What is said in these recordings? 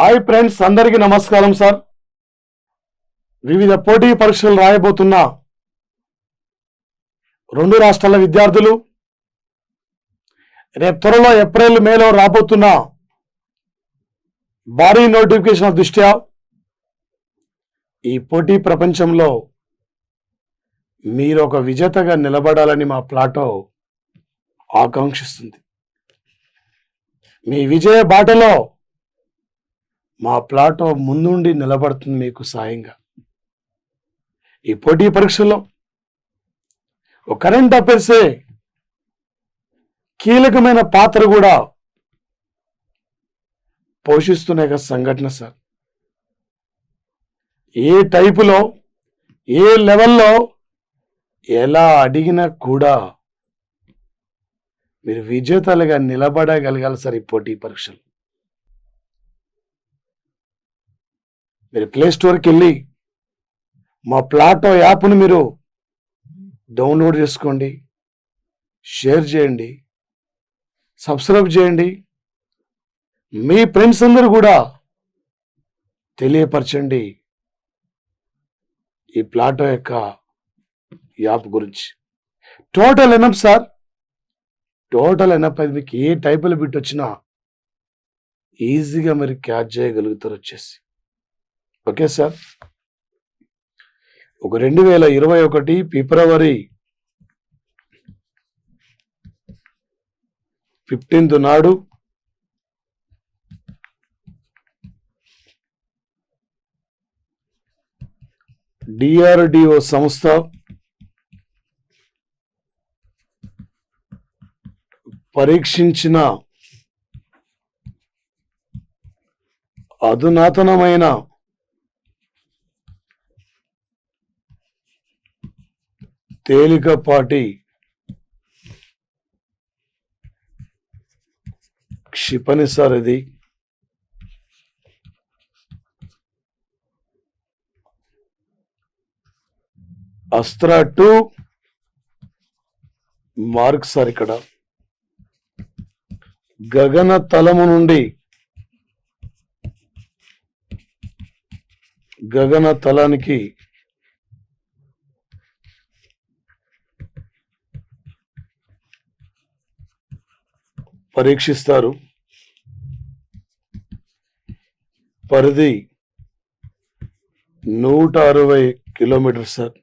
Hi friends, అందరికీ నమస్కారం sir. వివిధ పోటీ పరీక్షలు రాయబోతున్న రెండు రాష్ట్రాల విద్యార్థులు రేపు త్వరలో ఏప్రిల్ మేలో రాబోతున్న భారీ నోటిఫికేషన్ దృష్ట్యా ఈ పోటీ ప్రపంచంలో మీరు ఒక విజేతగా నిలబడాలని మా ప్లాటో ఆకాంక్షిస్తుంది. మీ విజయ బాటలో మా ప్లాటో ముందుండి నిలబడుతుంది మీకు సాయంగా. ఈ పోటీ పరీక్షలో ఒక కరెంట్ అఫైర్సే కీలకమైన పాత్ర కూడా పోషిస్తున్న ఒక సంఘటన సార్. ఏ టైపులో ఏ లెవెల్లో ఎలా అడిగినా కూడా మీరు విజేతలుగా నిలబడగలగాలి సార్. ఈ పోటీ పరీక్షలు మీరు ప్లే స్టోర్కి వెళ్ళి మా ప్లాటో యాప్ను మీరు డౌన్లోడ్ చేసుకోండి, షేర్ చేయండి, సబ్స్క్రైబ్ చేయండి, మీ ఫ్రెండ్స్ అందరూ కూడా తెలియపరచండి ఈ ప్లాటో యొక్క యాప్ గురించి. Total enough sir, total enough. అది మీకు ఏ టైపులో బిట్ వచ్చినా ఈజీగా మీరు క్యాచ్ చేయగలుగుతారు వచ్చేసి. Okay sir. ఒక 2021 ఫిబ్రవరి 15 నాడు DRDO సంస్థ పరీక్షించిన అధునాతనమైన తేలికపాటి క్షిపణి సార్ ఇది. Astra 2 mark sir. ఇక్కడ గగన తలము నుండి గగన తలానికి పరీక్షిస్తారు. పరిధి 160 కిలోమీటర్ సార్.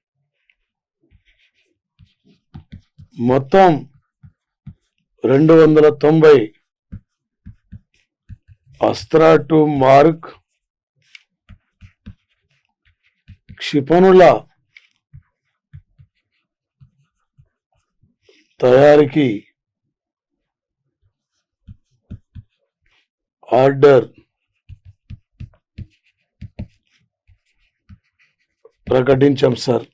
మొత్తం 290 అస్త్రా 2 మార్క్ క్షిపణుల తయారీకి ఆర్డర్ ప్రకటించాం సార్.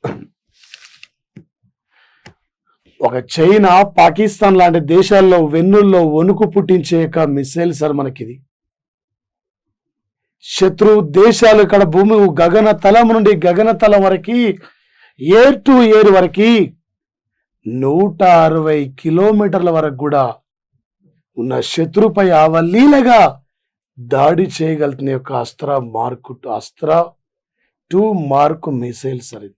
ఒక చైనా, పాకిస్తాన్ లాంటి దేశాల్లో వెన్నుల్లో వణుకు పుట్టించే మిసైల్ సార్ మనకిది. శత్రు దేశాలు ఇక్కడ భూమి గగన తలం నుండి గగన తలం వరకు, ఎయిర్ టు ఎయిర్ వరకు 160 కిలోమీటర్ల వరకు కూడా ఉన్న శత్రుపై అవలీలగా దాడి చేయగలుగుతున్న యొక్క అస్త్రా 2 మార్క్ మిసైల్ సార్. ఇది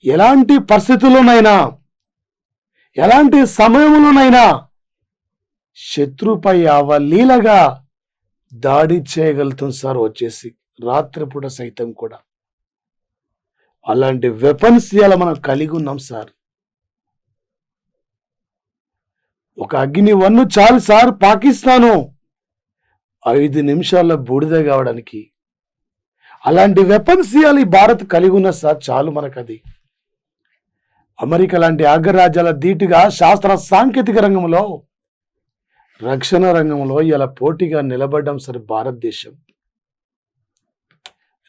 ఎలాంటి పరిస్థితుల్లోనైనా, ఎలాంటి సమయంలోనైనా శత్రుపై అవలీలగా దాడి చేయగలుగుతుంది సార్. వచ్చేసి రాత్రిపూట సైతం కూడా అలాంటి వెపన్స్ ఇలా మనం కలిగి ఉన్నాం సార్. ఒక అగ్ని 1 చాలు సార్ పాకిస్తాను 5 నిమిషాల్లో బూడిద కావడానికి. అలాంటి వెపన్స్ ఇవ్వాలి భారత్ కలిగి ఉన్న సార్. చాలు మనకు అది. అమెరికా లాంటి అగ్రరాజ్యాల ధీటుగా శాస్త్ర సాంకేతిక రంగంలో, రక్షణ రంగంలో ఇలా పోటీగా నిలబడ్డం సార్ భారతదేశం.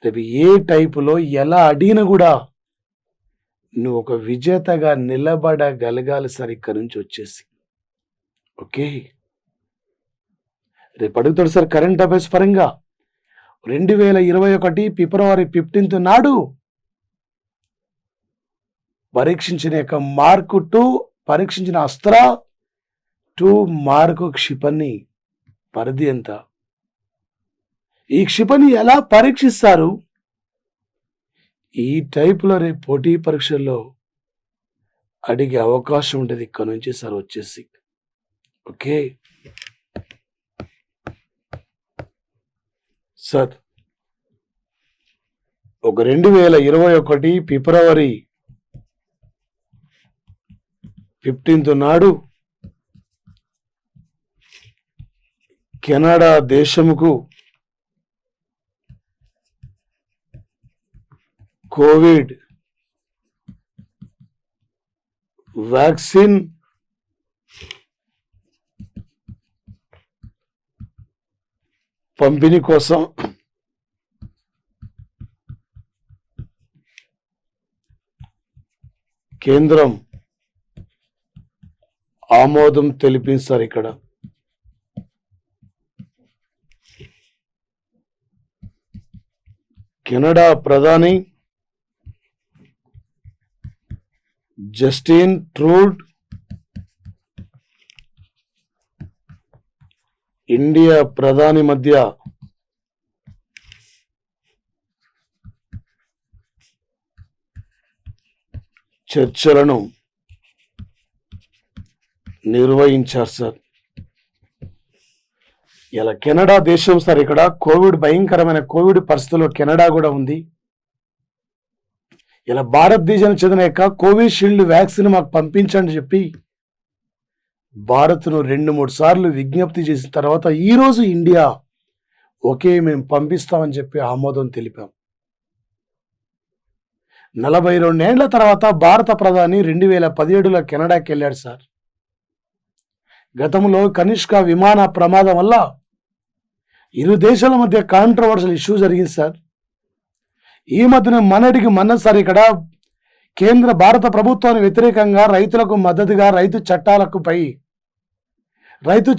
రేపు ఏ టైపులో ఎలా అడిగినా కూడా నువ్వు ఒక విజేతగా నిలబడగలగాలి సార్ ఇక్కడి నుంచి వచ్చేసి. ఓకే, రేపు అడుగుతాడు సార్ కరెంట్ అఫైర్స్ పరంగా. 2021 ఫిబ్రవరి 15 నాడు పరీక్షించిన యొక్క మార్క్ 2, పరీక్షించిన అస్త్రా 2 మార్క్ క్షిపణి పరిధి ఎంత? ఈ క్షిపణి ఎలా పరీక్షిస్తారు? ఈ టైపులో రేపు పోటీ పరీక్షల్లో అడిగే అవకాశం ఉంటుంది ఇక్కడ నుంచి సార్ వచ్చేసి. ఓకే సార్, ఒక 2021 ఫిబ్రవరి 15 నాడు కెనడా దేశముకు కోవిడ్ వ్యాక్సిన్ పంపిణీ కోసం కేంద్రం ఆమోదం తెలిపించారు. ఇక్కడ కెనడా ప్రధాని జస్టిన్ ట్రూడ్, ఇండియా ప్రధాని మధ్య చర్చలను నిర్వహించారు సార్. ఇలా కెనడా దేశం సార్, ఇక్కడ కోవిడ్ భయంకరమైన కోవిడ్ పరిస్థితుల్లో కెనడా కూడా ఉంది. ఇలా భారతదేశానికి చెందిన యొక్క కోవిషీల్డ్ వ్యాక్సిన్ మాకు పంపించండి చెప్పి భారత్ను 2-3 సార్లు విజ్ఞప్తి చేసిన తర్వాత ఈరోజు ఇండియా ఓకే మేము పంపిస్తామని చెప్పి ఆమోదం తెలిపాం. 42 ఏళ్ల తర్వాత భారత ప్రధాని 2017లో కెనడాకి వెళ్ళాడు సార్. గతంలో కనిష్క విమాన ప్రమాదం వల్ల ఇరు దేశాల మధ్య కాంట్రవర్షియల్ ఇష్యూ జరిగింది సార్. ఈ మధ్యన మొన్న సార్ ఇక్కడ కేంద్ర భారత ప్రభుత్వానికి వ్యతిరేకంగా రైతులకు మద్దతుగా రైతు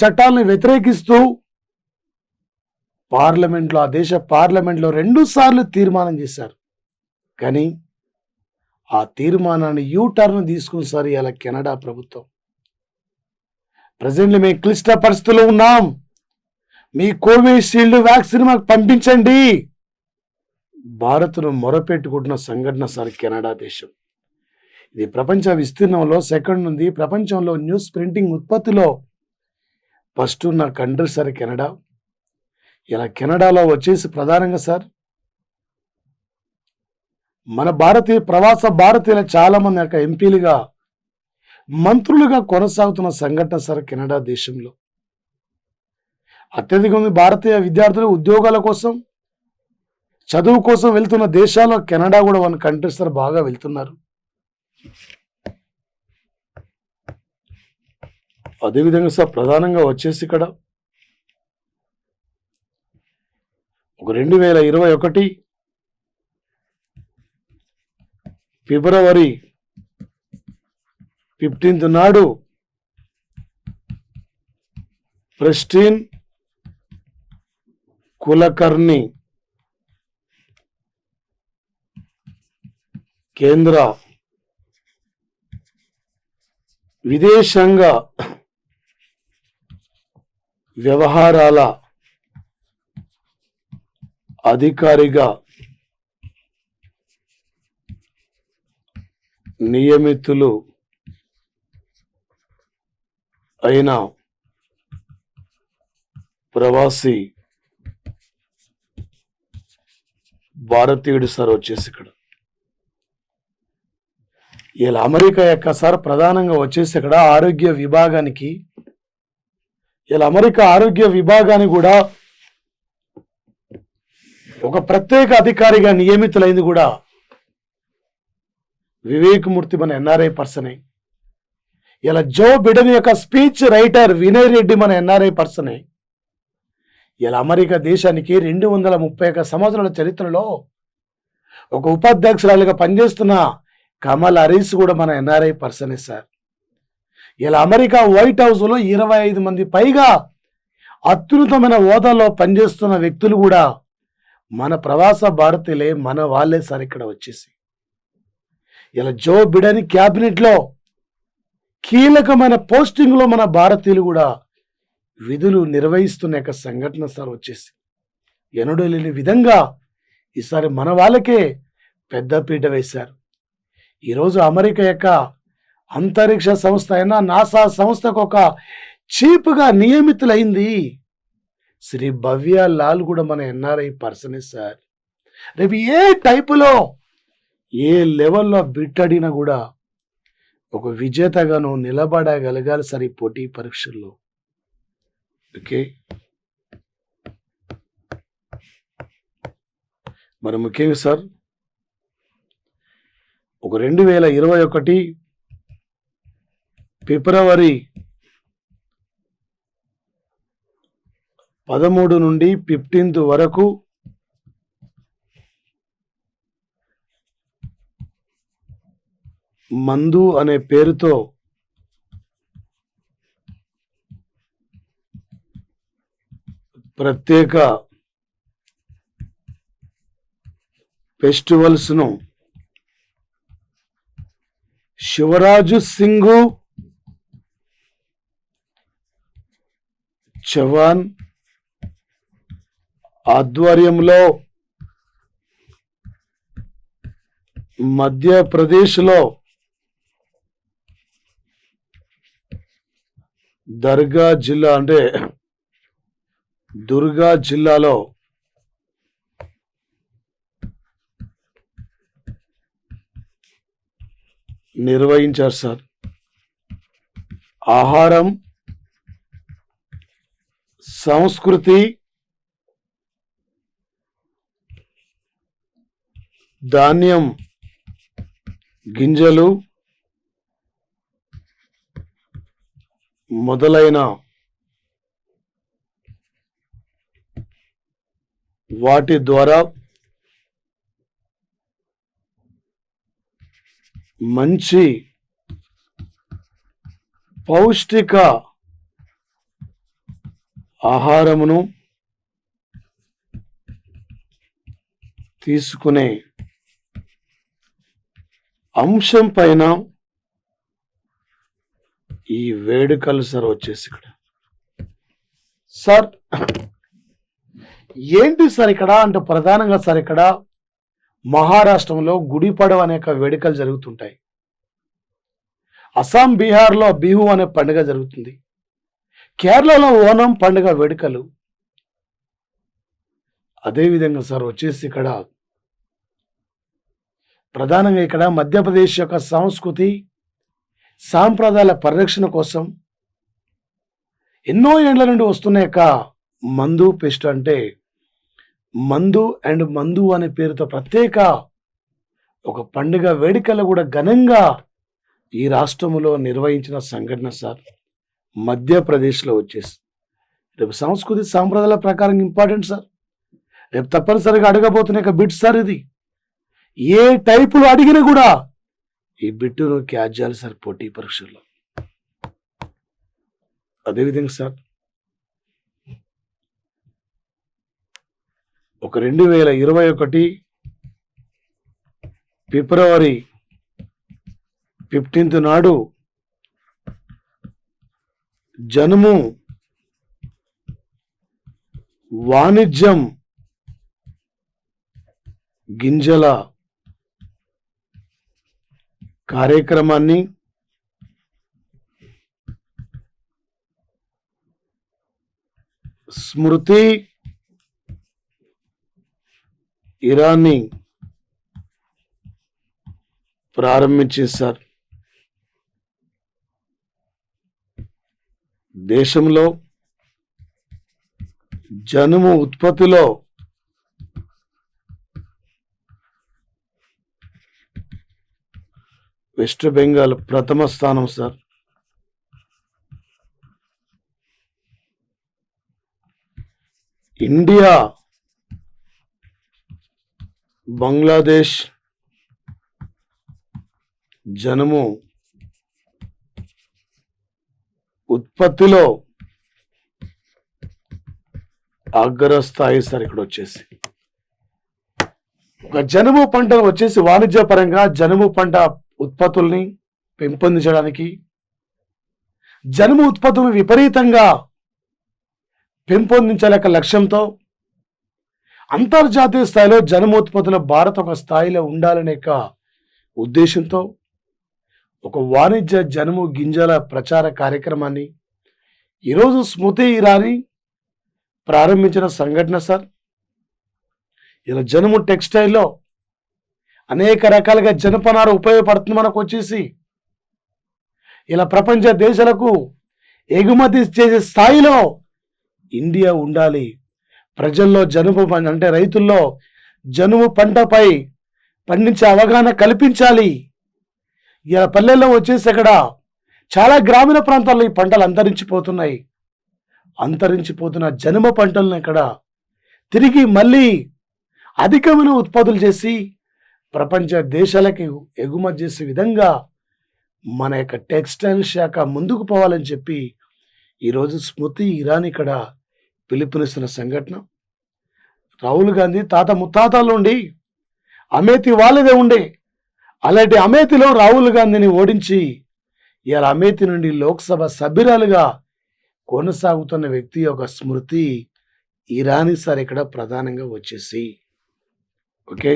చట్టాలను వ్యతిరేకిస్తూ పార్లమెంట్లో, ఆ దేశ పార్లమెంట్లో 2 సార్లు తీర్మానం చేశారు. కానీ ఆ తీర్మానాన్ని యూటర్న్ తీసుకుని సార్ ఇలా కెనడా ప్రభుత్వం. ప్రజెంట్లీ మేము క్లిష్ట పరిస్థితుల్లో ఉన్నాం, మీ కోవిషీల్డ్ వ్యాక్సిన్ మాకు పంపించండి భారత్ను మొరపెట్టుకుంటున్న సంఘటన సార్ కెనడా దేశం. ఇది ప్రపంచ విస్తీర్ణంలో సెకండ్ ఉంది. ప్రపంచంలో న్యూస్ ప్రింటింగ్ ఉత్పత్తిలో ఫస్ట్ ఉన్న కంట్రీ సార్ కెనడా. ఇలా కెనడాలో వచ్చేసి ప్రధానంగా సార్ మన ప్రవాస భారతీయుల చాలా మంది యొక్క ఎంపీలుగా, మంత్రులుగా కొనసాగుతున్న సంఘటన సార్ కెనడా దేశంలో. అత్యధిక మంది భారతీయ విద్యార్థులు ఉద్యోగాల కోసం, చదువు కోసం వెళ్తున్న దేశాల్లో కెనడా కూడా వన్ కంట్రీ సార్ బాగా వెళ్తున్నారు. అదేవిధంగా సార్ ప్రధానంగా వచ్చేసి ఇక్కడ ఒక 2021 ఫిబ్రవరి 15 నాడు ప్రెస్టీన్ కులకర్ణి కేంద్ర విదేశాంగ వ్యవహారాల అధికారిగా నియమితులు అయిన ప్రవాసీ భారతీయుడు సార్ వచ్చేసి ఇక్కడ ఇలా అమెరికా యొక్క సార్ ప్రధానంగా వచ్చేసి ఇక్కడ ఆరోగ్య విభాగానికి, ఇలా అమెరికా ఆరోగ్య విభాగాన్ని కూడా ఒక ప్రత్యేక అధికారిగా నియమితులైంది కూడా వివేక్ మూర్తి మన ఎన్ఆర్ఐ పర్సనే. ఇలా జో బిడెన్ యొక్క స్పీచ్ రైటర్ వినయ్ రెడ్డి మన ఎన్ఆర్ఐ పర్సనే. ఇలా అమెరికా దేశానికి 231 సంవత్సరాల చరిత్రలో ఒక ఉపాధ్యక్షురాలుగా పనిచేస్తున్న కమల్ హరీస్ కూడా మన ఎన్ఆర్ఐ పర్సనే సార్. ఇలా అమెరికా వైట్ హౌస్లో 25 మంది పైగా అత్యున్నతమైన హోదాలో పనిచేస్తున్న వ్యక్తులు కూడా మన ప్రవాస భారతీయులే, మన వాళ్ళే సార్ ఇక్కడ వచ్చేసి. ఇలా జో బిడెన్ క్యాబినెట్లో కీలకమైన పోస్టింగ్లో మన భారతీయులు కూడా విధులు నిర్వహిస్తున్న యొక్క సంఘటన సార్ వచ్చేసి. ఎన్నడూ లేని విధంగా ఈసారి మన వాళ్ళకే పెద్దపీట వేశారు. ఈరోజు అమెరికా యొక్క అంతరిక్ష సంస్థ అయిన నాసా సంస్థకు ఒక చీఫ్గా నియమితులైంది శ్రీ భవ్య లాల్ కూడా మన ఎన్ఆర్ఐ పర్సనే సార్. రేపు ఏ టైపులో ఏ లెవెల్లో బిట్ అడిగినా కూడా ఒక విజేతగాను నిలబడగలగాలి సార్ ఈ పోటీ పరీక్షల్లో. ఓకే, మరి ముఖ్యంగా సార్ ఒక 2021 ఫిబ్రవరి 13 నుండి 15 వరకు మందు అనే పేరుతో ప్రత్యేక ఫెస్టివల్స్ను శివరాజు సింగ్ చవాన్ ఆధ్వర్యంలో మధ్యప్రదేశ్లో దుర్గా జిల్లాలో నిర్వహించారు సార్. ఆహారం, సంస్కృతి, ధాన్యం గింజలు మొదలైన వాటి ద్వారా మంచి పౌష్టిక ఆహారమును తీసుకునే అంశం పైన ఈ వేడుకలు సార్ వచ్చేసి ఇక్కడ సార్ ఏంటి సార్ ఇక్కడ అంటే ప్రధానంగా సార్ ఇక్కడ మహారాష్ట్రంలో గుడి పడవ అనే వేడుకలు జరుగుతుంటాయి. అస్సాం, బీహార్లో బిహు అనే పండుగ జరుగుతుంది. కేరళలో ఓనం పండుగ వేడుకలు. అదేవిధంగా సార్ వచ్చేసి ఇక్కడ ప్రధానంగా ఇక్కడ మధ్యప్రదేశ్ యొక్క సంస్కృతి సాంప్రదాయాల పరిరక్షణ కోసం ఎన్నో ఏళ్ల నుండి వస్తున్న యొక్క మందు ఫెస్ట్ అంటే మందు అండ్ మందు అనే పేరుతో ప్రత్యేక ఒక పండుగ వేడుకలు కూడా ఘనంగా ఈ రాష్ట్రంలో నిర్వహించిన సంఘటన సార్ మధ్యప్రదేశ్లో వచ్చేసి. రేపు సంస్కృతి సాంప్రదాయాల ప్రకారం ఇంపార్టెంట్ సార్. రేపు తప్పనిసరిగా అడగబోతున్న బిట్ సార్ ఇది. ఏ టైపులో అడిగినా కూడా ఈ బిట్టును క్యాచ్ చేయాలి సార్ పోటీ పరీక్షల్లో. అదేవిధంగా సార్ ఒక 2021 ఫిబ్రవరి 15 నాడు జనుము వాణిజ్యం గింజల కార్యక్రమాన్ని స్మృతి ఇరానీ ప్రారంభించేశారు. దేశంలో జనుము ఉత్పత్తిలో వెస్ట్ బెంగాల్ ప్రథమ స్థానం సార్. ఇండియా, బంగ్లాదేశ్ జనుము ఉత్పత్తిలో అగ్రస్థాయి సార్. ఇక్కడ వచ్చేసి ఒక జనుము పంటను వచ్చేసి వాణిజ్యపరంగా జనుము పంట ఉత్పత్తుల్ని పెంపొందించడానికి, జనుము ఉత్పత్తులను విపరీతంగా పెంపొందించాలక లక్ష్యంతో అంతర్జాతీయ స్థాయిలో జనమోత్పత్తుల భారత్ ఒక స్థాయిలో ఉండాలనే ఉద్దేశంతో ఒక వాణిజ్య జనుము గింజల ప్రచార కార్యక్రమాన్ని ఈరోజు స్మృతి ఇరానీ ప్రారంభించిన సంఘటన సార్. ఇలా జనుము టెక్స్టైల్లో అనేక రకాలుగా జనపనార ఉపయోగపడుతుంది మనకు వచ్చేసి. ఇలా ప్రపంచ దేశాలకు ఎగుమతి చేసే స్థాయిలో ఇండియా ఉండాలి. ప్రజల్లో జనుము అంటే రైతుల్లో జనుము పంటపై పండించే అవగాహన కల్పించాలి. ఇలా పల్లెల్లో వచ్చేసి అక్కడ చాలా గ్రామీణ ప్రాంతాల్లో ఈ పంటలు అంతరించిపోతున్నాయి. అంతరించిపోతున్న జనుము పంటలను ఇక్కడ తిరిగి మళ్ళీ అధికమైన ఉత్పత్తులు చేసి ప్రపంచ దేశాలకి ఎగుమతి చేసే విధంగా మన యొక్క టెక్స్టైల్ శాఖ ముందుకు పోవాలని చెప్పి ఈరోజు స్మృతి ఇరానీ ఇక్కడ పిలుపునిస్తున్న సంఘటన. రాహుల్ గాంధీ తాత ముత్తాతల నుండి అమేథీ వాళ్ళదే ఉండే. అలాంటి అమేథీలో రాహుల్ గాంధీని ఓడించి ఇలా అమేథీ నుండి లోక్సభ సభ్యురాలుగా కొనసాగుతున్న వ్యక్తి ఒక స్మృతి ఇరానీ సార్ ఇక్కడ ప్రధానంగా వచ్చేసి. ఓకే,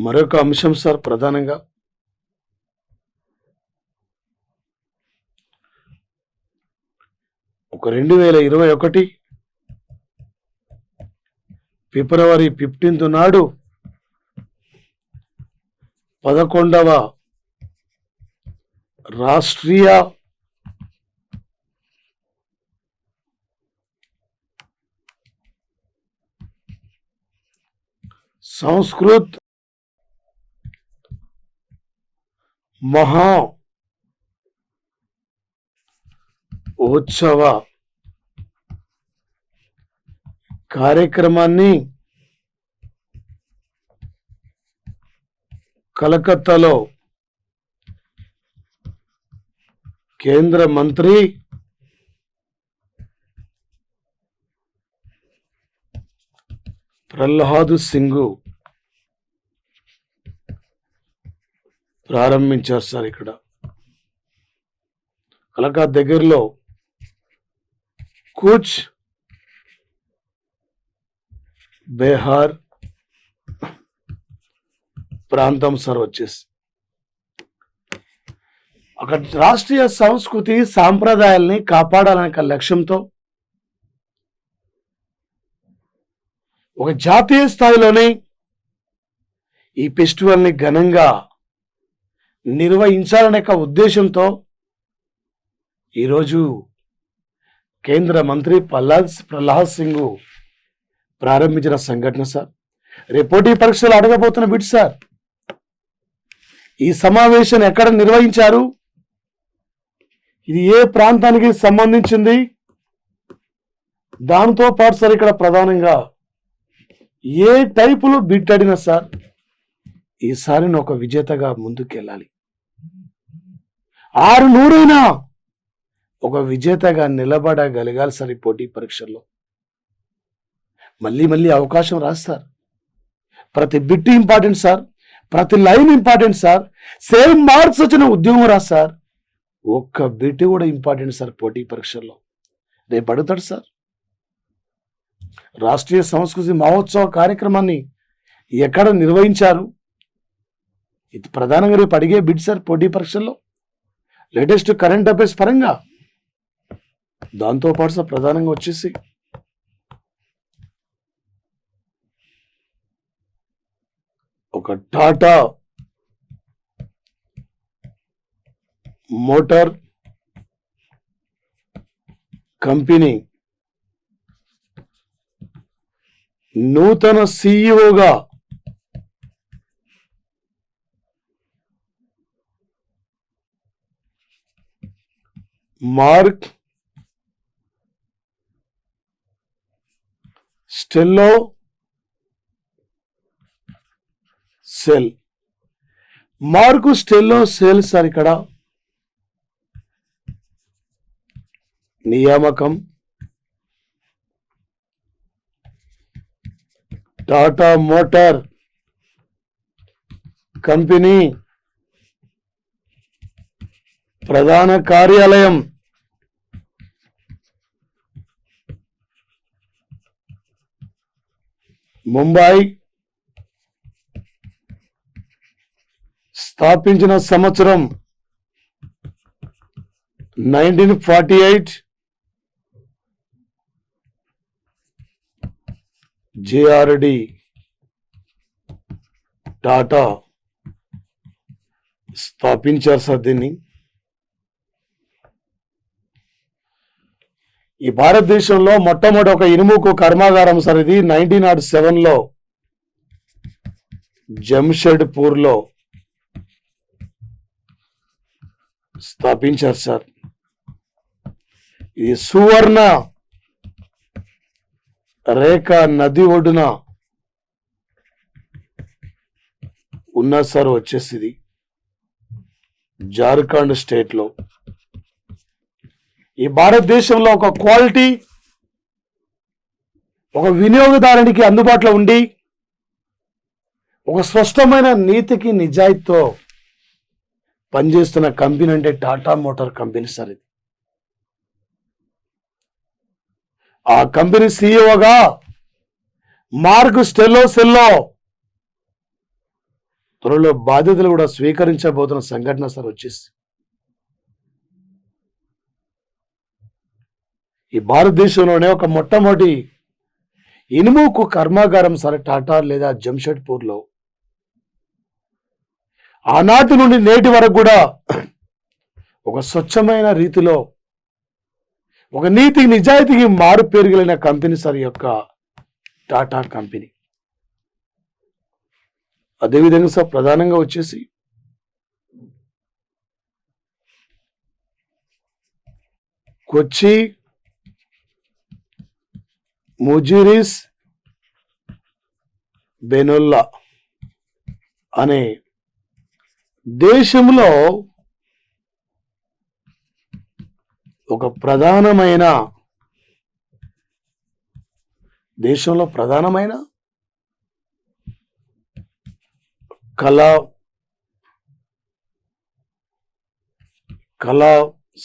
మరొక అంశం సార్ ప్రధానంగా ఒక 2021 ఫిబ్రవరి 15 నాడు 11వ రాష్ట్రీయ సంస్కృత్ మహా ఉత్సవ కార్యక్రమాన్ని కలకత్తాలో కేంద్ర మంత్రి ప్రహ్లాద్ సింగ్ ప్రారంభించారు సార్. ఇక్కడ కలకత్తా దగ్గరలో కూచ్ బెహార్ ప్రాంతం సార్ వచ్చేసి అక్కడ రాష్ట్రీయ సంస్కృతి సాంప్రదాయాల్ని కాపాడాలనే లక్ష్యంతో ఒక జాతీయ స్థాయిలోనే ఈ ఫెస్టివల్ని ఘనంగా నిర్వహించాలనే ఉద్దేశంతో ఈరోజు కేంద్ర మంత్రి ప్రహ్లాద్ సింగ్ ప్రారంభించిన సంఘటన సార్. రేపు పోటీ పరీక్షలు అడగబోతున్న బిట్ సార్. ఈ సమావేశం ఎక్కడ నిర్వహించారు, ఇది ఏ ప్రాంతానికి సంబంధించింది, దాంతో పాటు సార్ ఇక్కడ ప్రధానంగా ఏ టైపులో బిట్ అడినా సార్ ఈసారి ఒక విజేతగా ముందుకెళ్ళాలి. 600 ఒక విజేతగా నిలబడగలగాలి సార్ ఈ పోటీ పరీక్షల్లో. మళ్ళీ అవకాశం రాదు సార్. ప్రతి బిట్ ఇంపార్టెంట్ సార్, ప్రతి line important sir. Same marks వచ్చిన ఉద్యోగం రాదు సార్. ఒక్క బిట్ కూడా ఇంపార్టెంట్ సార్ పోటీ పరీక్షల్లో. రేపు అడుగుతాడు సార్. రాష్ట్రీయ సంస్కృతి మహోత్సవ కార్యక్రమాన్ని ఎక్కడ నిర్వహించారు, ఇది ప్రధానంగా రేపు అడిగే బిట్ సార్ పోటీ పరీక్షల్లో. లేటెస్ట్ కరెంట్ అఫైర్స్ పరంగా దాంతోపాటు సార్ ప్రధానంగా వచ్చేసి ఒక టాటా మోటార్ కంపెనీ నూతన సిఇఓగా మార్క్ స్టెల్లో సెల్. మార్కు స్టెల్లో సెల్ సార్ ఇక్కడ నియామకం టాటా మోటార్ కంపెనీ ప్రధాన కార్యాలయం ముంబై స్థాపించిన సంవత్సరం 1948. జేఆర్డి టాటా స్థాపించారు సార్ దీన్ని. ఈ భారతదేశంలో మొట్టమొదటి ఒక ఇనుముకు కర్మాగారం సార్ ఇది 1907లో జంషెడ్పూర్లో స్థాపించారు సార్. ఇది సువర్ణ రేఖ నది ఒడ్డున ఉన్న సార్ వచ్చేసి ఇది జార్ఖండ్ స్టేట్ లో. ఈ భారతదేశంలో ఒక క్వాలిటీ ఒక వినియోగదారునికి అందుబాటులో ఉండి ఒక స్పష్టమైన నీతికి నిజాయితీతో పనిచేస్తున్న కంపెనీ అంటే టాటా మోటార్ కంపెనీ సార్ ఇది. ఆ కంపెనీ సీఈఓగా మార్క్ స్టెల్లో త్వరలో బాధ్యతలు కూడా స్వీకరించబోతున్న సంఘటన సార్ వచ్చేసి. ఈ భారతదేశంలోనే ఒక మొట్టమొదటి ఇనుముకు కర్మాగారం సార్ టాటా లేదా జంషెడ్పూర్లో. ఆనాటి నుండి నేటి వరకు కూడా ఒక స్వచ్ఛమైన రీతిలో ఒక నీతికి నిజాయితీకి మారు పేరుగలిగిన కంపెనీ సార్ యొక్క టాటా కంపెనీ. అదేవిధంగా సార్ ప్రధానంగా వచ్చేసి కొచ్చి ముజిరిస్ బెనొల్లా అనే దేశంలో ఒక ప్రధానమైన కళ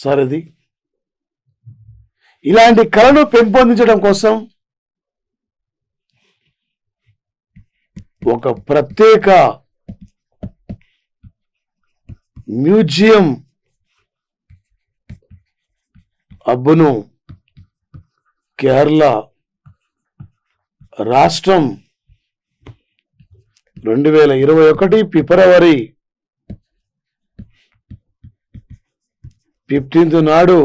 సార్ ఇది. ఇలాంటి కళను పెంపొందించడం కోసం ఒక ప్రత్యేక మ్యూజియం అబ్బును కేరళ రాష్ట్రం 2021 ఫిబ్రవరి 15 నాడు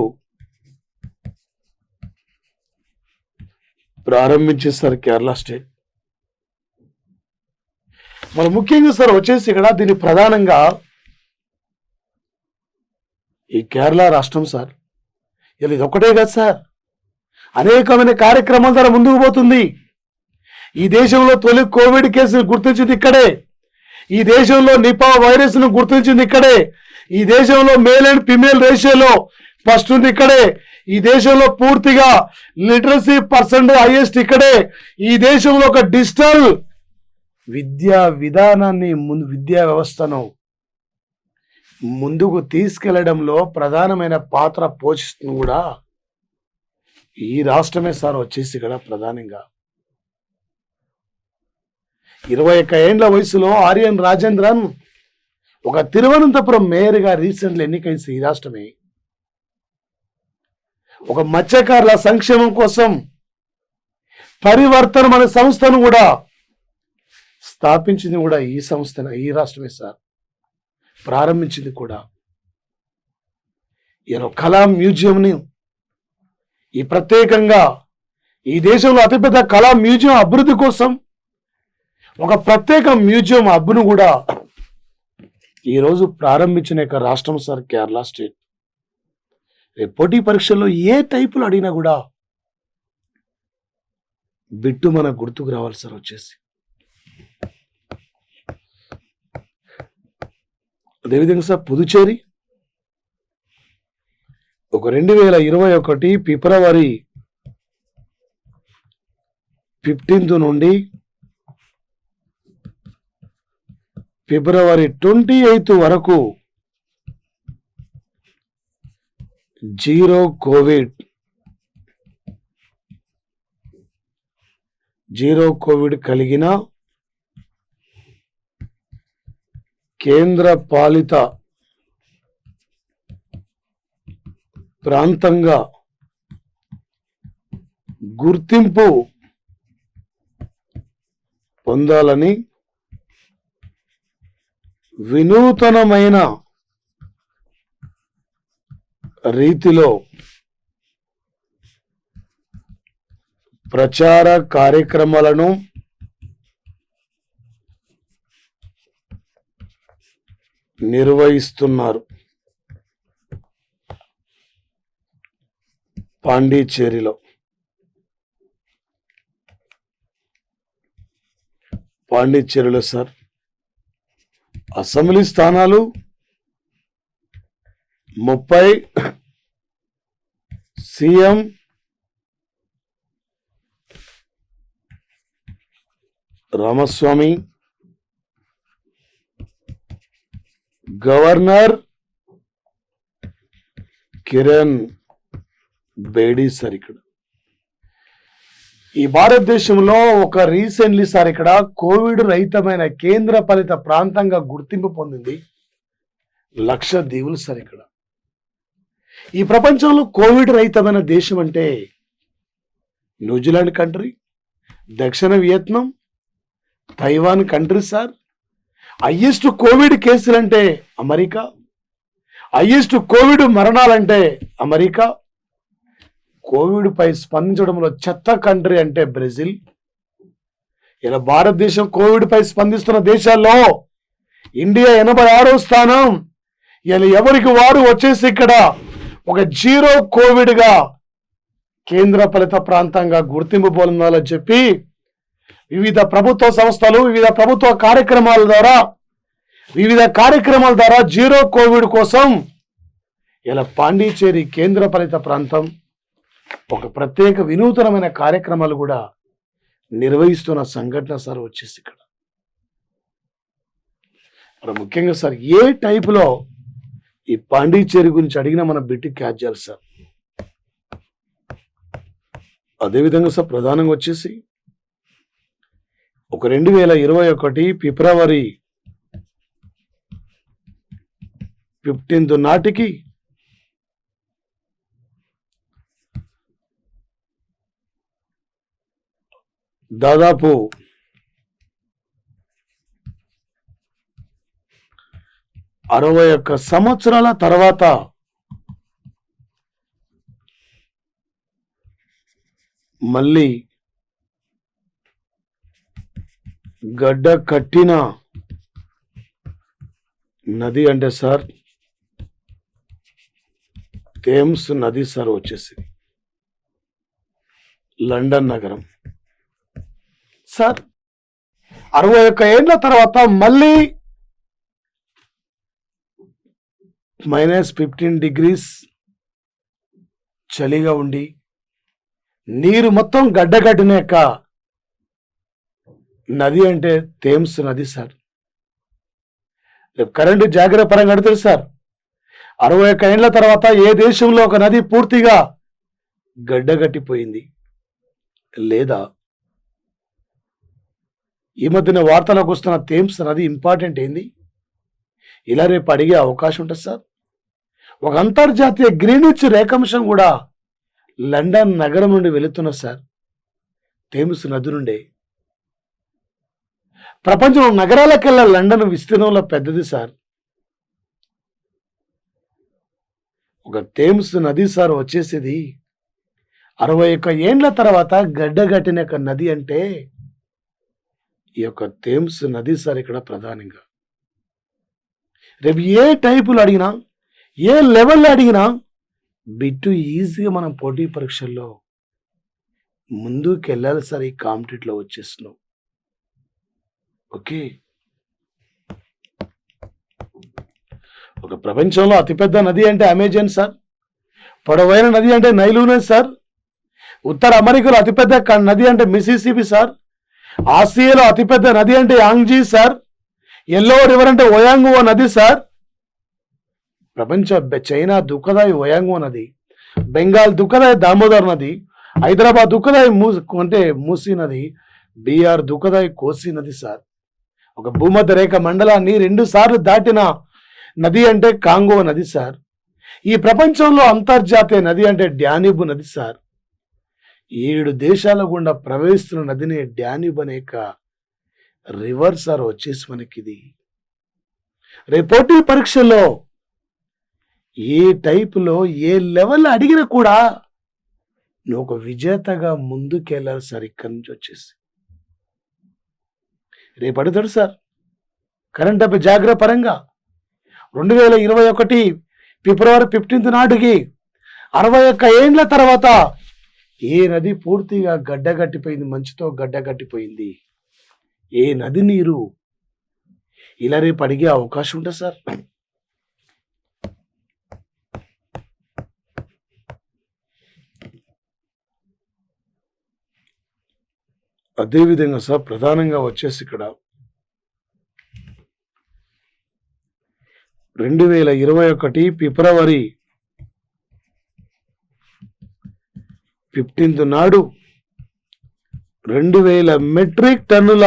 ప్రారంభించేస్తారు కేరళ స్టేట్. మరి ముఖ్యంగా సార్ వచ్చేసి ఇక్కడ దీన్ని ప్రధానంగా ఈ కేరళ రాష్ట్రం సార్ ఇది ఒకటే కదా సార్, అనేకమైన కార్యక్రమాల ద్వారా ముందుకు పోతుంది. ఈ దేశంలో తొలి కోవిడ్ కేసును గుర్తించింది ఇక్కడే, ఈ దేశంలో నిపా వైరస్ ను గుర్తించింది ఇక్కడే, ఈ దేశంలో మేల్ అండ్ ఫిమేల్ రేషియోలో ఫస్ట్ ఉంది ఇక్కడే, ఈ దేశంలో పూర్తిగా లిటరసీ పర్సెంట్ హైయెస్ట్ ఇక్కడే, ఈ దేశంలో ఒక డిజిటల్ విద్యా విధానాన్ని విద్యా వ్యవస్థను ముందుకు తీసుకెళ్లడంలో ప్రధానమైన పాత్ర పోషిస్తుంది కూడా ఈ రాష్ట్రమే సార్ వచ్చేసి ఇక్కడ ప్రధానంగా. 21 ఏండ్ల వయసులో ఆర్యన్ రాజేంద్రన్ ఒక తిరువనంతపురం మేయర్గా రీసెంట్లీ ఎన్నికైంది ఈ రాష్ట్రమే. ఒక మత్స్యకారుల సంక్షేమం కోసం పరివర్తనం అనే సంస్థను కూడా స్థాపించింది కూడా ఈ సంస్థ ఈ రాష్ట్రమే సార్, ప్రారంభించింది కూడా. కళా మ్యూజియంని ఈ ప్రత్యేకంగా ఈ దేశంలో అతిపెద్ద కళా మ్యూజియం అభివృద్ధి కోసం ఒక ప్రత్యేక మ్యూజియం హబ్ను కూడా ఈరోజు ప్రారంభించిన యొక్క రాష్ట్రం సార్ కేరళ స్టేట్. రేపు పోటీ పరీక్షల్లో ఏ టైపులు అడిగినా కూడా బిట్టు మన గుర్తుకు రావాలి సార్ వచ్చేసి. అదేవిధంగా సార్ పుదుచేరి ఒక 2021 ఫిబ్రవరి 15 నుండి ఫిబ్రవరి 28 వరకు జీరో కోవిడ్ జీరో కోవిడ్ కలిగిన కేంద్ర పాలిత ప్రాంతంగా గుర్తింపు పొందాలని వినూతనమైన రీతిలో ప్రచార కార్యక్రమాలను నిర్వహిస్తున్నారు. పాండిచ్చేరిలో సార్ అసెంబ్లీ స్థానాలు 30, CM Ramaswamy, governor Kiran Bedi sir ఇక్కడ ఈ భారతదేశంలో ఒక రీసెంట్లీ సార్ ఇక్కడ కోవిడ్ రహితమైన కేంద్ర పాలిత ప్రాంతంగా గుర్తింపు పొందింది లక్షద్వీపులు సార్ ఇక్కడ. ఈ ప్రపంచంలో కోవిడ్ రహితమైన దేశం అంటే న్యూజిలాండ్ కంట్రీ, దక్షిణ Vietnam, Taiwan country sir. Highest COVID కేసులంటే అమెరికా, హైయెస్ట్ కోవిడ్ మరణాలంటే అమెరికా, కోవిడ్ పై స్పందించడంలో చెత్త కంట్రీ అంటే బ్రెజిల్. ఇలా భారతదేశం కోవిడ్ పై స్పందిస్తున్న దేశాల్లో ఇండియా 86వ స్థానం. ఇలా ఎవరికి వారు వచ్చేసి ఇక్కడ ఒక జీరో కోవిడ్ గా కేంద్ర పాలిత ప్రాంతంగా గుర్తింపు పొందాలని చెప్పి వివిధ ప్రభుత్వ సంస్థలు వివిధ ప్రభుత్వ కార్యక్రమాల ద్వారా జీరో కోవిడ్ కోసం ఇలా పాండిచ్చేరి కేంద్ర పాలిత ప్రాంతం ఒక ప్రత్యేక వినూతనమైన కార్యక్రమాలు కూడా నిర్వహిస్తున్న సంఘటన సార్ వచ్చేసి ఇక్కడ. మరి ముఖ్యంగా సార్ ఏ టైపులో ఈ పాండిచ్చేరి గురించి అడిగినా మనం బిట్టి క్యాచ్ చేయాలి సార్. అదేవిధంగా సార్ ప్రధానంగా వచ్చేసి ఒక 2021 ఫిబ్రవరి 15 నాటికి దాదాపు 61 సంవత్సరాల తర్వాత మళ్ళీ గడ్డ కట్టిన నది అంటే సార్ థేమ్స్ నది సార్ వచ్చేసి లండన్ నగరం సార్. 61 ఏళ్ల తర్వాత మళ్ళీ -15 degrees చలిగా ఉండి నీరు మొత్తం గడ్డగట్టినాక నది అంటే థేమ్స్ నది సార్. రేపు కరెంటు జాగ్రత్త పరంగా అడుగుతారు సార్. 61 ఏళ్ల తర్వాత ఏ దేశంలో ఒక నది పూర్తిగా గడ్డగట్టిపోయింది లేదా ఈ మధ్యన వార్తలకు వస్తున్న థేమ్స్ నది ఇంపార్టెంట్ ఏంది ఇలా రేపు అడిగే అవకాశం ఉంటుంది సార్. ఒక అంతర్జాతీయ గ్రీన్విచ్ రేఖాంశం కూడా లండన్ నగరం నుండి వెళుతున్న సార్ థేమ్స్ నది నుండే. ప్రపంచంలో నగరాలకెల్లా లండన్ విస్తీర్ణంలో పెద్దది సార్. ఒక థేమ్స్ నది సార్ వచ్చేసేది 61 ఏండ్ల తర్వాత గడ్డగట్టిన నది అంటే ఈ యొక్క థేమ్స్ నది సార్ ఇక్కడ ప్రధానంగా. రేపు ఏ టైపులు అడిగినా ఏ లెవెల్లో అడిగినా బిట్టు ఈజీగా మనం పోటీ పరీక్షల్లో ముందుకు వెళ్ళాలి సార్. ఈ కాంపిటేటివ్లో వచ్చేస్తున్నాం. ఓకే, ఒక ప్రపంచంలో అతిపెద్ద నది అంటే అమెజాన్ సార్. పొడవైన నది అంటే నైలు నది సార్. ఉత్తర అమెరికాలో అతిపెద్ద నది అంటే మిసిసిపి సార్. ఆసియాలో అతిపెద్ద నది అంటే యాంగ్జీ సార్. ఎల్లో రివర్ అంటే ఒయాంగువో నది సార్. ప్రపంచ చైనా దుఃఖదాయి ఒయాంగువో నది, బెంగాల్ దుఃఖదాయి దామోదర్ నది, హైదరాబాద్ దుఃఖదాయి మూసీ నది, బీఆర్ దుఃఖదాయి కోసి నది సార్. ఒక భూమధ్య రేఖ మండలాన్ని 2 సార్లు దాటిన నది అంటే కాంగో నది సార్. ఈ ప్రపంచంలో అంతర్జాతీయ నది అంటే డ్యాన్యూబ్ నది సార్. 7 దేశాల గుండా ప్రవహిస్తున్న నదిని డ్యాన్యూబ్ అనేక రివర్ సార్ వచ్చేసి మనకిది. రేపోటీ పరీక్షల్లో ఏ టైపులో ఏ లెవెల్ అడిగినా కూడా నువ్వు ఒక విజేతగా ముందుకెళ్ళాలి సార్. ఇక్కడి నుంచి వచ్చేసి రేపు అడుగుతాడు సార్ కరెంట్ అఫైర్ జాగ్రత్త పరంగా 2021 ఫిబ్రవరి 15 నాటికి 61 ఏండ్ల తర్వాత ఏ నది పూర్తిగా గడ్డగట్టిపోయింది, మంచుతో గడ్డగట్టిపోయింది, ఏ నది నీరు, ఇలా రేపు అడిగే అవకాశం ఉంటుంది సార్. అదేవిధంగా సార్ ప్రధానంగా వచ్చేసి ఇక్కడ 2021 ఫిబ్రవరి 15 నాడు 2000 మెట్రిక్ టన్నుల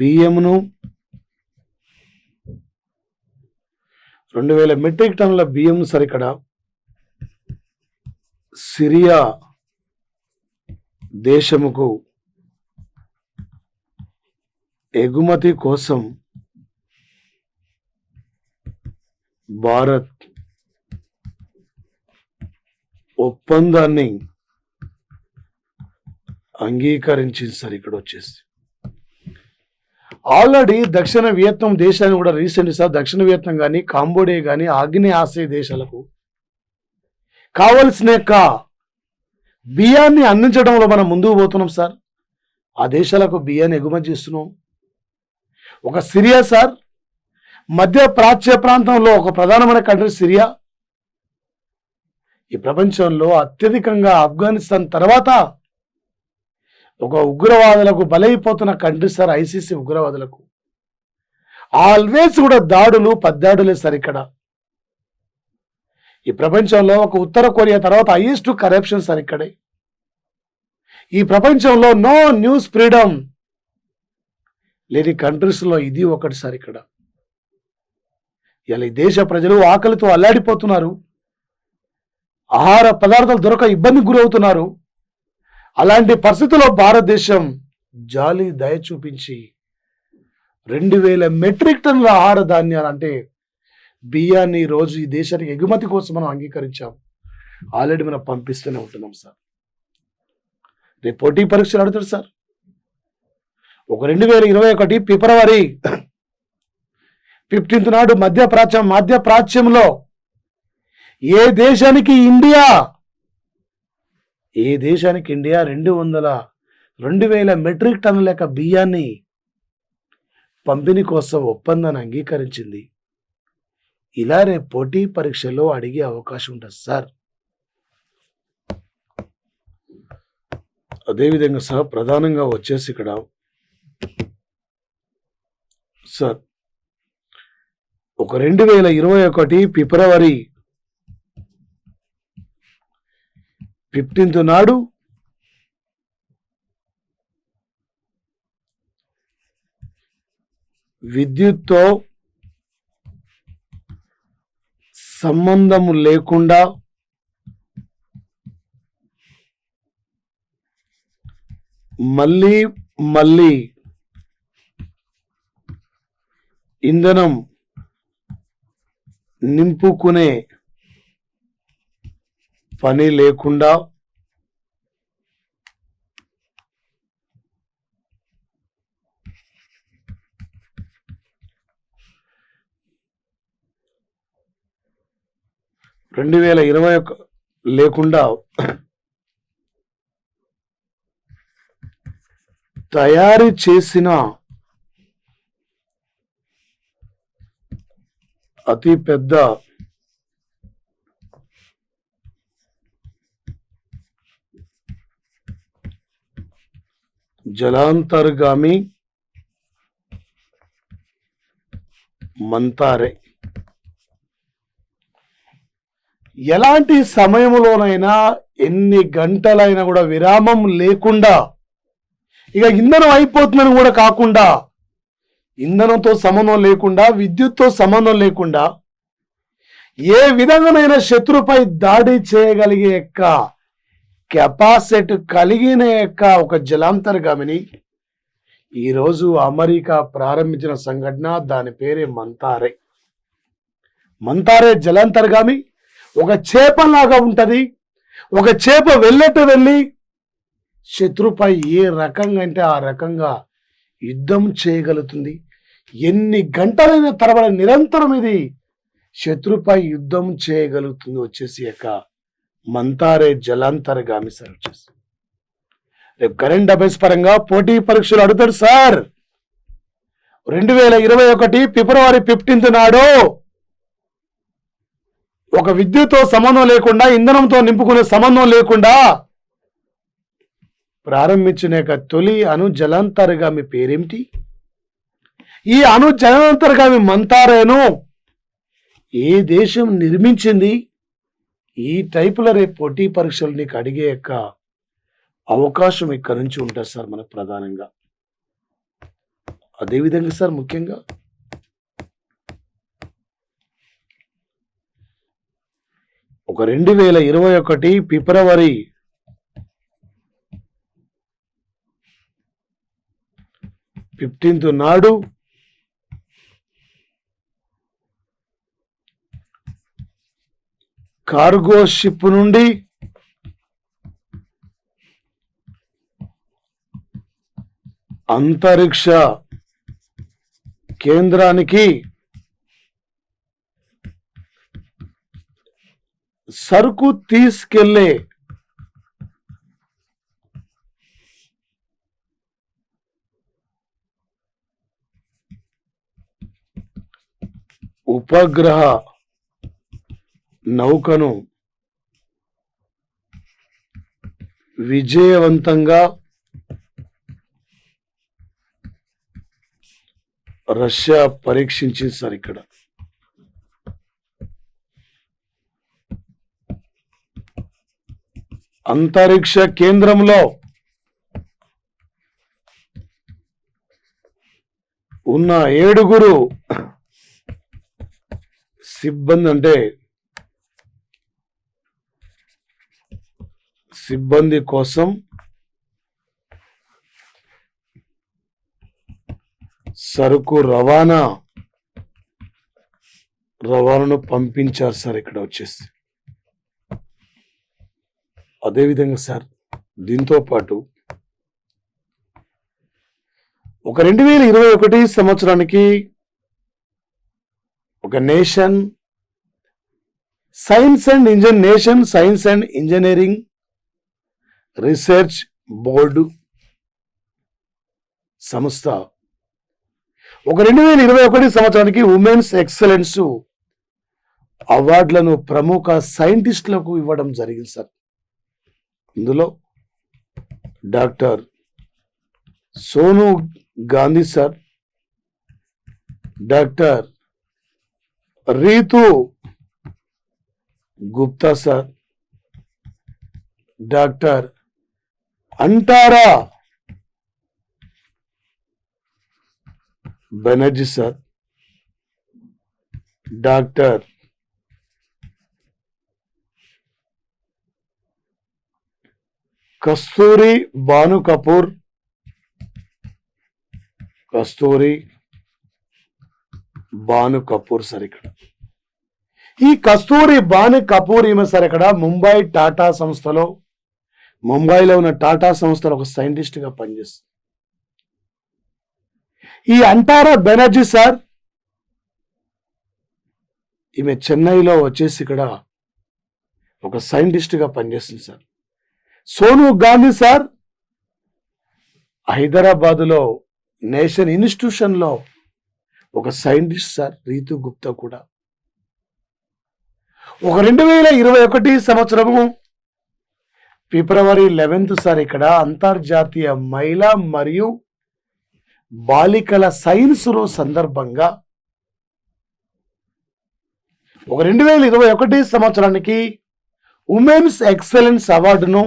బియ్యమును 2000 మెట్రిక్ టన్నుల బియ్యం సార్ ఇక్కడ సిరియా దేశముకు ఎగుమతి కోసం భారత్ ఒప్పందాన్ని అంగీకరించింది సార్. ఇక్కడ వచ్చేసి ఆల్రెడీ దక్షిణ వియత్నాం దేశాన్ని కూడా రీసెంట్ సార్ దక్షిణ వియత్నాం కానీ కాంబోడియా కానీ ఆగ్నేయ ఆసియా దేశాలకు కావలసిన యొక్క బియ్యాన్ని అందించడంలో మనం ముందుకు పోతున్నాం సార్. ఆ దేశాలకు బియ్యాన్ని ఎగుమతి చేస్తున్నాం. ఒక సిరియా సార్ మధ్య ప్రాచ్య ప్రాంతంలో ఒక ప్రధానమైన కంట్రీ సిరియా. ఈ ప్రపంచంలో అత్యధికంగా ఆఫ్ఘనిస్తాన్ తర్వాత ఒక ఉగ్రవాదులకు బలైపోతున్న కంట్రీ సార్ ఐసీసీ ఉగ్రవాదులకు. ఆల్వేస్ కూడా దాడులు పద్దాడులే సార్. ఇక్కడ ఈ ప్రపంచంలో ఒక ఉత్తర కొరియా తర్వాత హైయెస్ట్ కరప్షన్ సార్ ఇక్కడే. ఈ ప్రపంచంలో నో న్యూస్ ఫ్రీడమ్ లేని కంట్రీస్లో ఇది ఒకటి సార్. ఇక్కడ ఇలా ఈ దేశ ప్రజలు ఆకలితో అల్లాడిపోతున్నారు, ఆహార పదార్థాలు దొరక ఇబ్బందికి గురవుతున్నారు. అలాంటి పరిస్థితుల్లో భారతదేశం జాలి దయ చూపించి 2000 మెట్రిక్ టన్నుల ఆహార ధాన్యాలు అంటే బియ్యాన్ని రోజు ఈ దేశానికి ఎగుమతి కోసం మనం అంగీకరించాం. ఆల్రెడీ మనం పంపిస్తూనే ఉంటున్నాం సార్. రేపు పోటీ పరీక్షలు అడుగుతారు సార్. ఒక 2021 ఫిబ్రవరి 15 నాడు మధ్యప్రాచ్యంలో ఏ దేశానికి ఇండియా 2000 మెట్రిక్ టన్నుల లెక్క బియ్యాన్ని పంపిణీ కోసం ఒప్పందాన్ని అంగీకరించింది. ఇలా రేపు పోటీ పరీక్షలో అడిగే అవకాశం ఉంటుంది సార్. అదేవిధంగా సార్ ప్రధానంగా వచ్చేసి ఇక్కడ సార్ ఒక 2021 ఫిబ్రవరి 15 నాడు విద్యుత్తో సంబంధము లేకుండా మళ్ళీ ఇంధనం నింపుకునే పని లేకుండా లేకుండా తయారు చేసిన అతి పెద్ద జలాంతర్గామి మంతారే ఎలాంటి సమయంలోనైనా ఎన్ని గంటలైనా కూడా విరామం లేకుండా, ఇక ఇంధనం అయిపోతుందని కూడా కాకుండా, ఇంధనంతో సంబంధం లేకుండా, విద్యుత్తో సంబంధం లేకుండా ఏ విధంగానైనా శత్రుపై దాడి చేయగలిగే యొక్క కెపాసిటీ కలిగిన యొక్క ఒక జలాంతర్గామిని ఈరోజు అమెరికా ప్రారంభించిన సంఘటన. దాని పేరే మంతారే. మంతారే జలాంతర్గామి ఒక చేపలాగా ఉంటది. ఒక చేప వెళ్ళి శత్రుపై ఏ రకంగా అంటే ఆ రకంగా యుద్ధం చేయగలుగుతుంది. ఎన్ని గంటలైన తరబడి నిరంతరం ఇది శత్రుపై యుద్ధం చేయగలుగుతుంది. వచ్చేసి యొక్క మంతారే జలాంతర్గామి సార్. వచ్చేసి రేపు కరెంట్ అఫైర్స్ పరంగా పోటీ పరీక్షలు అడుగుతాడు సార్. 2021 ఫిబ్రవరి 15 నాడు ఒక విద్యుత్తో సంబంధం లేకుండా, ఇంధనంతో నింపుకునే సంబంధం లేకుండా ప్రారంభించిన యొక్క తొలి అణు జలాంతర్గామి పేరేమిటి? ఈ అణు జలాంతర్గామి మంతారేను ఏ దేశం నిర్మించింది? ఈ టైపులో రేపు పోటీ పరీక్షలు నీకు అడిగే యొక్క అవకాశం ఇక్కడ నుంచి ఉంటుంది సార్ మనకు ప్రధానంగా. అదేవిధంగా సార్ ముఖ్యంగా ఒక 2021 ఫిబ్రవరి 15 నాడు కార్గో షిప్ నుండి అంతరిక్ష కేంద్రానికి సరుకు తీసుకెళ్లే ఉపగ్రహ నౌకను విజయవంతంగా రష్యా పరీక్షించింది సార్. ఇక్కడ అంతరిక్ష కేంద్రంలో ఉన్న 7 సిబ్బంది అంటే సిబ్బంది కోసం సరుకు రవాణాను పంపించారు సార్ ఇక్కడ వచ్చేసి. అదేవిధంగా సార్ దీంతో పాటు ఒక 2021 సంవత్సరానికి ఒక nation science and engineering research board సంస్థ ఒక 2021 సంవత్సరానికి ఉమెన్స్ ఎక్సలెన్స్ అవార్డులను ప్రముఖ సైంటిస్టులకు ఇవ్వడం జరిగింది సార్. ఇందులో doctor Sonu Gandhi sir, doctor Ritu Gupta sir, doctor Antara Banerjee sir, doctor Kasturi Bhanu Kapoor sir. ఇక్కడ ఈ కస్తూరి భాను కపూర్ ఈమె సార్ ఇక్కడ ముంబైలో ఉన్న టాటా సంస్థలో ఒక సైంటిస్ట్ గా పనిచేస్తుంది. ఈ అంటారా బెనర్జీ సార్ ఈమె చెన్నైలో వచ్చేసి ఇక్కడ ఒక సైంటిస్ట్ గా పనిచేస్తుంది సార్. సోను గాంధీ సార్ హైదరాబాదులో నేషనల్ ఇన్స్టిట్యూషన్ లో ఒక సైంటిస్ట్ సార్. రీతు గుప్తా కూడా ఒక 2021 సంవత్సరము ఫిబ్రవరి 11 సార్ ఇక్కడ అంతర్జాతీయ మహిళా మరియు బాలికల సైన్స్ రోజు సందర్భంగా ఒక 2021 సంవత్సరానికి ఉమెన్స్ ఎక్సలెన్స్ అవార్డును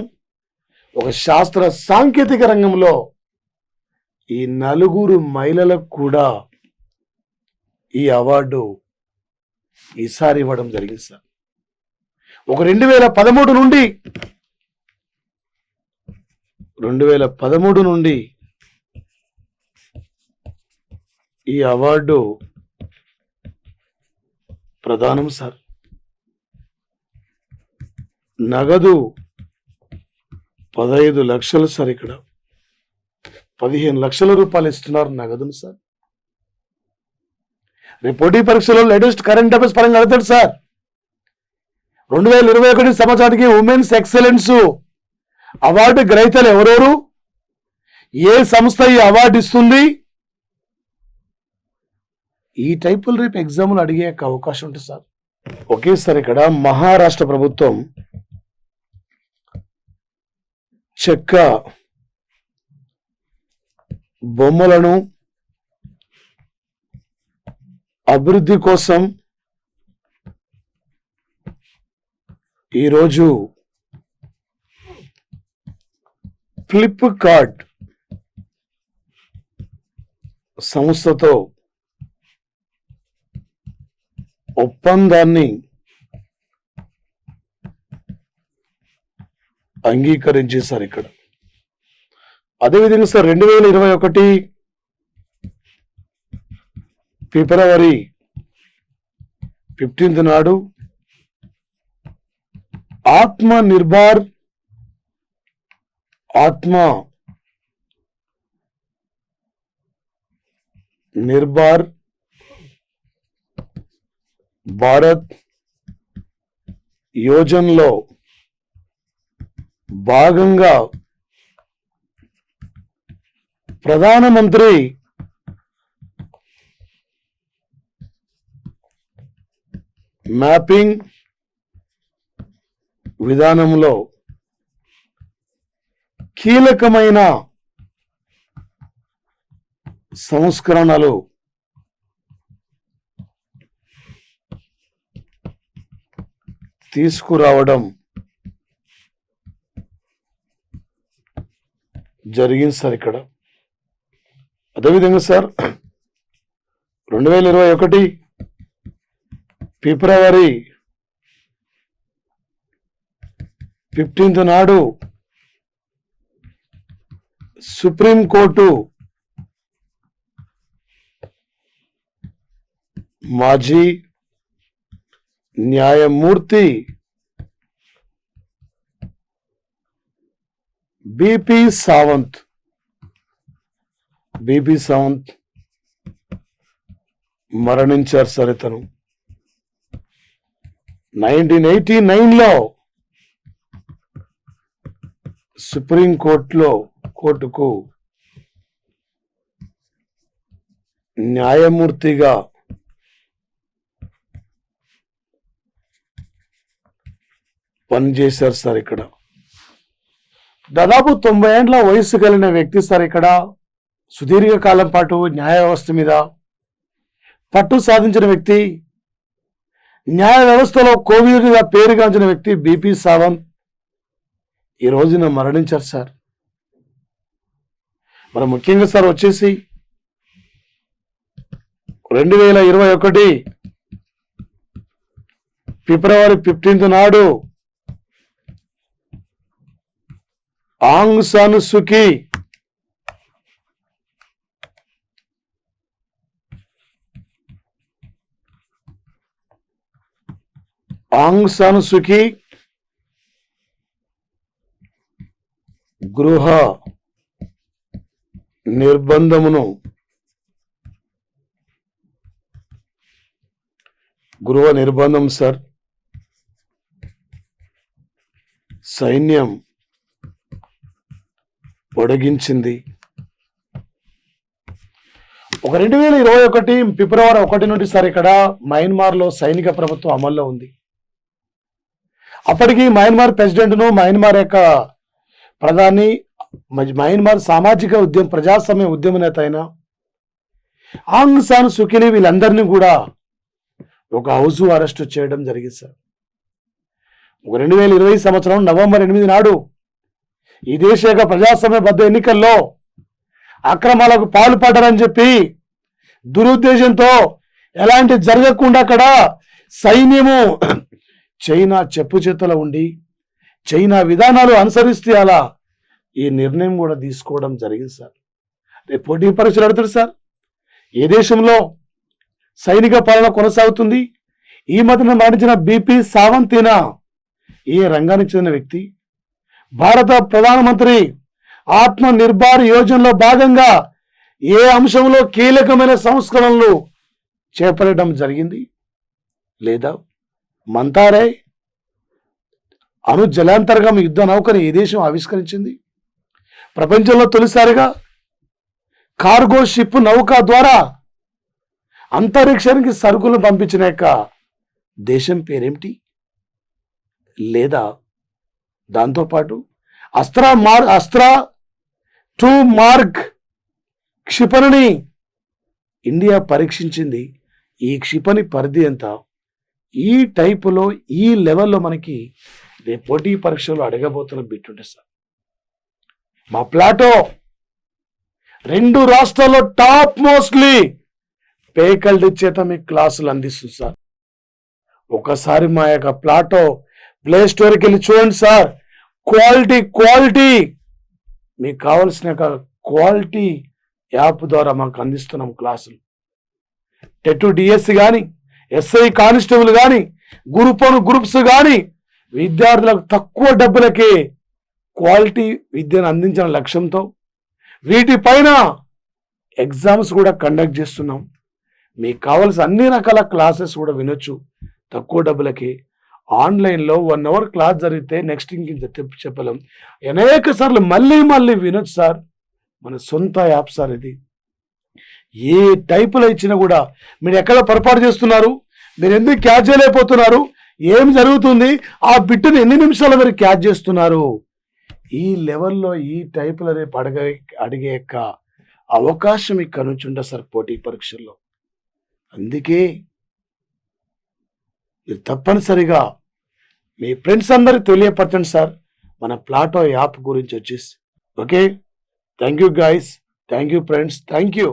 ఒక శాస్త్ర సాంకేతిక రంగంలో ఈ 4 మహిళలకు కూడా ఈ అవార్డు ఈసారి ఇవ్వడం జరిగింది సార్. ఒక 2013 నుండి ఈ అవార్డు ప్రదానం సార్. నగదు 15 లక్షలు సార్. ఇక్కడ 15 లక్షల రూపాయలు ఇస్తున్నారు నగదును సార్. రేపు పోటీ పరీక్షలో లేటెస్ట్ కరెంట్ అఫైర్స్ పరంగా అడుగుతాడు సార్. 2021 సంవత్సరానికి ఉమెన్స్ ఎక్సలెన్స్ అవార్డు గ్రహీతలు ఎవరెవరు, ఏ సంస్థ ఈ అవార్డు ఇస్తుంది, ఈ టైపులు రేపు ఎగ్జామ్లు అడిగే అవకాశం ఉంటుంది సార్. Okay sir. ఇక్కడ మహారాష్ట్ర ప్రభుత్వం చెక్క బొమ్మలను అభివృద్ధి కోసం ఈరోజు ఫ్లిప్కార్ట్ సంస్థతో ఒప్పందాన్ని అంగీకరించేశారు ఇక్కడ. అదేవిధంగా సార్ 2021 ఫిబ్రవరి 15 నాడు ఆత్మ నిర్భర్ భారత్ యోజనలో భాగంగా ప్రధానమంత్రి మ్యాపింగ్ విధానంలో కీలకమైన సంస్కరణలు తీసుకురావడం జరిగింది సార్ ఇక్కడ. అదేవిధంగా సార్ 2021 ఫిబ్రవరి 15 నాడు సుప్రీంకోర్టు మాజీ న్యాయమూర్తి బిపి సావంత్ మరణించారు సార్. ఇతను 1989లో కోర్టుకు న్యాయమూర్తిగా పనిచేశారు సార్. ఇక్కడ దాదాపు 90 ఏళ్ల వయసు కలిగిన వ్యక్తి సార్. ఇక్కడ సుదీర్ఘ కాలం పాటు న్యాయ వ్యవస్థ మీద పట్టు సాధించిన వ్యక్తి, న్యాయ వ్యవస్థలో కోవిడ్గా పేరుగాంచిన వ్యక్తి బిపి సావంత్ ఈ రోజున మరణించారు సార్. మరి ముఖ్యంగా సార్ వచ్చేసి 2021 ఫిబ్రవరి 15 నాడు ఆంగ్ సాన్ సూకీ గృహ నిర్బంధం సార్ సైన్యం పొడిగించింది. ఒక 2021 ఫిబ్రవరి 1 నుండి సార్ ఇక్కడ మయన్మార్లో సైనిక ప్రభుత్వం అమల్లో ఉంది. అప్పటికి మయన్మార్ ప్రెసిడెంట్ను, మయన్మార్ యొక్క ప్రధాని, మయన్మార్ సామాజిక ప్రజాస్వామ్య ఉద్యమ నేత అయిన ఆంగ్ సాన్ సూకీని వీళ్ళందరినీ కూడా ఒక హౌస్ అరెస్ట్ చేయడం జరిగింది సార్. ఒక 2020 సంవత్సరం నవంబర్ 8 నాడు ఈ దేశ యొక్క ప్రజాస్వామ్యబద్ధ ఎన్నికల్లో అక్రమాలకు పాల్పడ్డారని చెప్పి దురుద్దేశంతో ఎలాంటి జరగకుండా అక్కడ సైన్యము చైనా చెప్పు చేతుల ఉండి చైనా విధానాలు అనుసరిస్తే అలా ఈ నిర్ణయం కూడా తీసుకోవడం జరిగింది సార్. రేపు పోటీ పరీక్షలు అడుగుతారు సార్, ఏ దేశంలో సైనిక పాలన కొనసాగుతుంది? ఈ మధ్యన మరణించిన బిపి సావంత్ ఏ రంగానికి చెందిన వ్యక్తి? భారత ప్రధానమంత్రి ఆత్మ నిర్భర్ యోజనలో భాగంగా ఏ అంశంలో కీలకమైన సంస్కరణలు చేపట్టడం జరిగింది? లేదా మంతారే అణు జలాంతర్గం యుద్ధ నౌకని ఏ దేశం ఆవిష్కరించింది? ప్రపంచంలో తొలిసారిగా కార్గో షిప్ నౌక ద్వారా అంతరిక్షానికి సరుకులు పంపించిన యొక్క దేశం పేరేమిటి? లేదా దాంతోపాటు అస్త్రా 2 మార్క్ క్షిపణిని ఇండియా పరీక్షించింది. ఈ క్షిపణి పరిధి ఎంత? ఈ టైపులో ఈ లెవెల్లో మనకి రేపు పోటీ పరీక్షలు అడగబోతున్న బిట్టుంటే సార్. మా ప్లాటో 2 రాష్ట్రాల్లో టాప్ మోస్ట్లీ ఫ్యాకల్టీ చేత మీకు క్లాసులు అందిస్తుంది సార్. ఒకసారి మా యొక్క ప్లాటో ప్లే స్టోర్కి వెళ్ళి చూడండి సార్. క్వాలిటీ మీకు కావాల్సిన క్వాలిటీ యాప్ ద్వారా మాకు అందిస్తున్నాం క్లాసులు. టెట్ డిఎస్సి కానీ, ఎస్ఐ కానిస్టేబుల్ కానీ, గ్రూప్స్ కానీ విద్యార్థులకు తక్కువ డబ్బులకే క్వాలిటీ విద్యను అందించిన లక్ష్యంతో వీటిపైన ఎగ్జామ్స్ కూడా కండక్ట్ చేస్తున్నాం. మీకు కావాల్సిన అన్ని రకాల క్లాసెస్ కూడా వినొచ్చు తక్కువ డబ్బులకి. ఆన్లైన్లో 1 అవర్ క్లాస్ జరిగితే నెక్స్ట్ ఇంక చెప్పలేం, అనేక సార్లు మళ్ళీ వినొచ్చు సార్. మన సొంత యాప్ సార్ ఇది. ఏ టైపులో ఇచ్చినా కూడా మీరు ఎక్కడ పొరపాటు చేస్తున్నారు, మీరు ఎందుకు క్యాచ్ చేయలేకపోతున్నారు, ఏం జరుగుతుంది, ఆ బిట్టుని ఎన్ని నిమిషాలు మీరు క్యాచ్ చేస్తున్నారు, ఈ లెవెల్లో ఈ టైపులో రేపు అడిగే యొక్క అవకాశం ఇక్కడ నుంచి ఉంటుంది సార్ పోటీ పరీక్షల్లో. అందుకే మీరు తప్పనిసరిగా మీ ఫ్రెండ్స్ అందరికి తెలియపరచండి సార్ మన ప్లాటో యాప్ గురించి వచ్చేసి. Okay, thank you guys, thank you friends, thank you.